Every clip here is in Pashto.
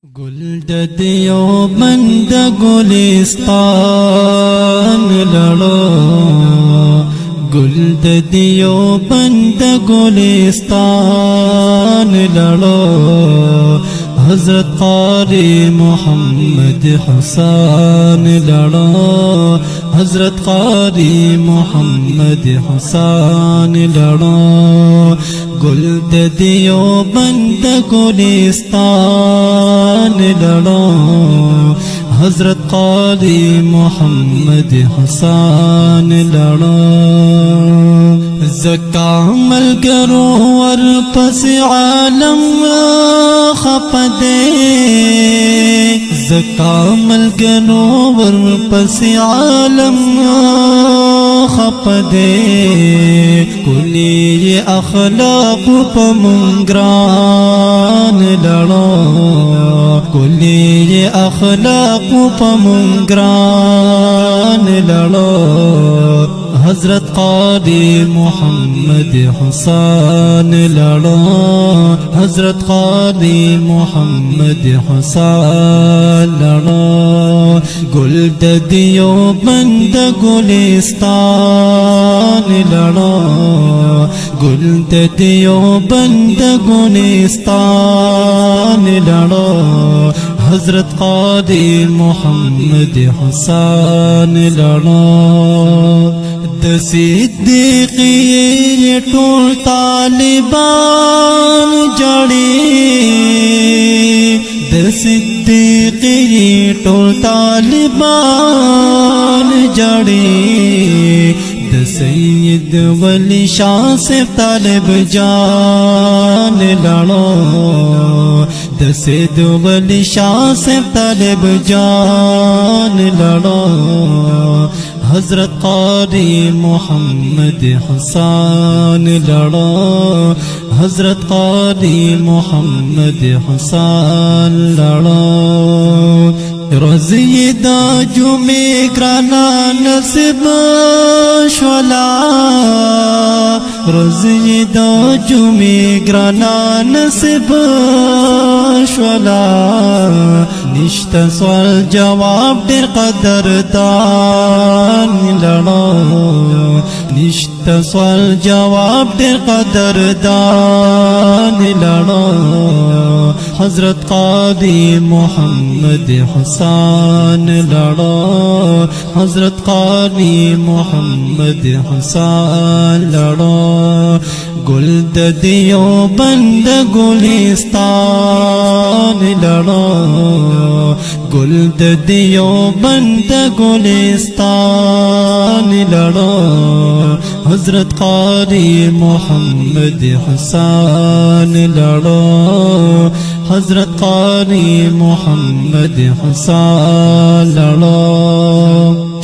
گل د دیوبند گلستان لڑو گل د دیوبند گلستان لڑو حضرت قاری محمد حسان لڑو حضرت قاری محمد حسان لڑو گل د دیوبند گلستان لڑو حضرت قاری محمد حسان لڑو زکا ملگرو ورپس عالم خپدے زکا ملگرو ورپس عالم خپدے کلی اخلاق پمنگران لڑو کلی اخلاق پمنگران لڑو حضرت قاری محمد حسان لڑو حضرت قاری محمد حسان لڑو گل د دیوبند گلستان لڑو گل د دیوبند گلستان لڑو حضرت قاری محمد حسان لڑو د صدیقی ټول طالبان جړي د صدیقی ټول طالبان جړي د سید ولی شاہ سے طالب جان لڑو د سید ولی شاہ سے طالب جان لڑو حضرت قاری محمد حسان لڑو حضرت قاری محمد حسان لڑو روزی دا جمعے گرانا نصب شولا روزی دا جمعے گرانا نصب شولا نشتا سوال جواب دیر قدردان لڑو نشتا سوال جواب دیر قدردان لڑو حضرت قاری محمد حسان لڑو حضرت قاری محمد حسان لڑو گل د دیوبند گلستان لڑو گل د دیوبند گلستان لڑو حضرت قاری محمد حسان لڑو حضرت قاری محمد حسان لڑو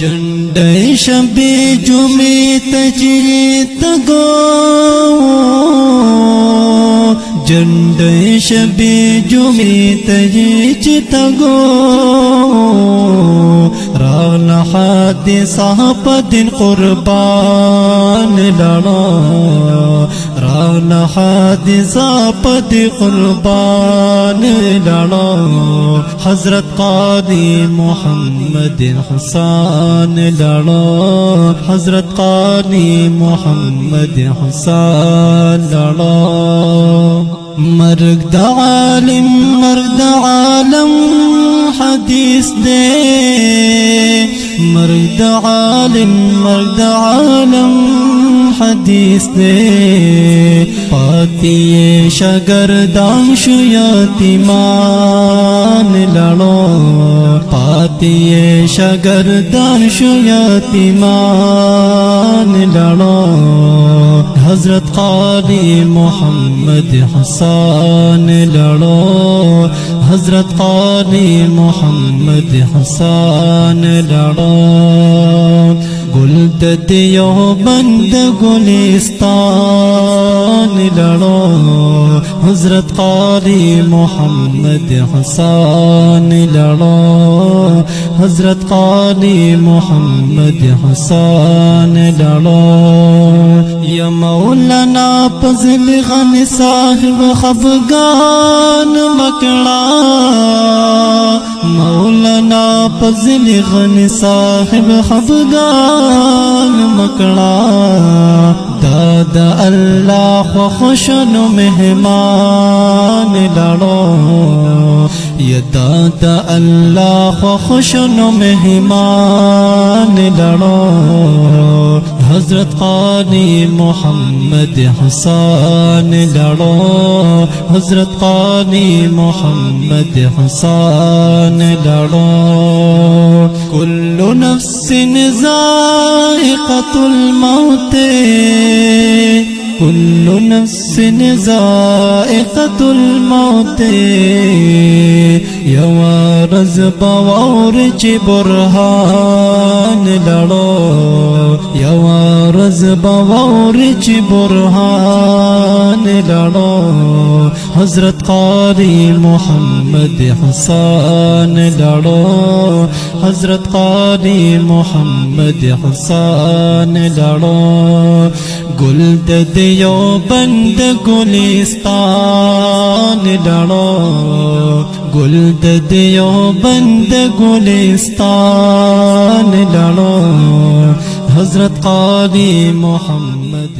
جنڈے شبی جمعی تجریت گو جنڈے شبی جمعی تجریت گو رانا حادثہ پا دن قربان لڑو رانا حادثہ پا دن قربان لڑو حضرت قاری محمد حسان لڑو حضرت قاری محمد حسان لڑو مرگ دا عالم مرگ دا عالم حدیث دے مرگ دا عالم مرگ دا عالم حدیث دے پاتی شاگردان شو یتیمان لڑو پاتی شاگردان شو یتیمان لڑو حضرت قاری محمد حسان لڑو حضرت قاری محمد حسان لڑو گل د دیوبند گلستان لڑو حضرت قاری محمد حسان لڑو حضرت قاری محمد حسان لڑو یا مولانا فضل غنی صاحب خفگان مکڑا फजल गन साहिब खफगान मकड़ा दादा अल्लाह खुशन मेहमान लड़ो ये दादा अल्लाह खुशन मेहमान लड़ो हजरत क़ानी मोहम्मद हुसैन लड़ो हजरत क़ानी मोहम्मद हुसैन लड़ो कुल्लु नफ्सिन ज़ाइक़तुल मौत कुल्लु नफ्सिन ज़ाइक़तुल मौत यवारज़ बवारज बुरहान लड़ो यवारज़ बवारज बुरहान लड़ो हजरत क़ारी मोहम्मद हुसैन लड़ो हजरत क़ारी मोहम्मद हुसैन लड़ो गुल्द दियो बंद गुलिस्तान लड़ो गुल्द दियो बंद गुलिस्तान लड़ो हजरत क़ारी मोहम्मद